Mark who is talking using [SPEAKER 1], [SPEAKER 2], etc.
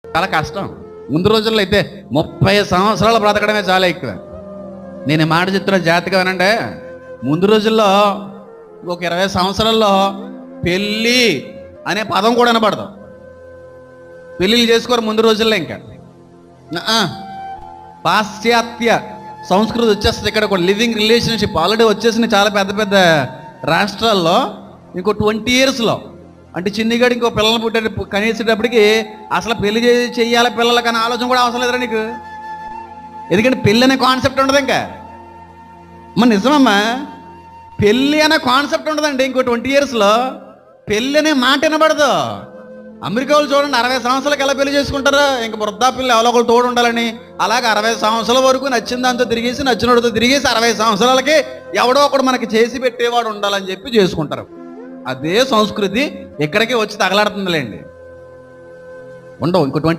[SPEAKER 1] చాలా కష్టం. ముందు రోజుల్లో అయితే 30 సంవత్సరాలు బ్రతకడమే చాలా ఎక్కువ. నేను ఈ మాట చెప్తున్న జాగ్రత్తగా వినండి. ముందు రోజుల్లో ఒక 20 సంవత్సరాల్లో పెళ్ళి అనే పదం కూడా వినపడదు. పెళ్ళిళ్ళు చేసుకోరు ముందు రోజుల్లో. ఇంకా పాశ్చాత్య సంస్కృతి వచ్చేస్తుంది. ఇక్కడ ఒక లివింగ్ రిలేషన్షిప్ ఆల్రెడీ వచ్చేసింది చాలా పెద్ద పెద్ద రాష్ట్రాల్లో. ఇంకో 20 yearsలో అంటే చిన్నిగాడు ఇంకో పిల్లలు పుట్టే కనేసేటప్పటికి అసలు పెళ్లి చెయ్యాలి పిల్లలకి అనే ఆలోచన కూడా అవసరం లేదురా నీకు. ఎందుకంటే పెళ్ళి అనే కాన్సెప్ట్ ఉండదు. ఇంకా నిజమమ్మా, పెళ్ళి అనే కాన్సెప్ట్ ఉండదండి. ఇంకో 20 yearsలో పెళ్ళి అనే మాట వినబడదు. అమెరికా వాళ్ళు చూడండి, 60 సంవత్సరాలకు ఎలా పెళ్లి చేసుకుంటారు. ఇంక వృద్ధాపిల్లలు ఎవరో ఒకరు తోడు ఉండాలని. అలాగే 60 సంవత్సరాల వరకు నచ్చిన దాంతో తిరిగేసి నచ్చినోడితో తిరిగేసి 60 సంవత్సరాలకి ఎవడో ఒకడు మనకి చేసి పెట్టేవాడు ఉండాలని చెప్పి చేసుకుంటారు. అదే సంస్కృతి ఇక్కడికి వచ్చి తగలాడుతుందిలేండి. ఉండవు ఇంకో 20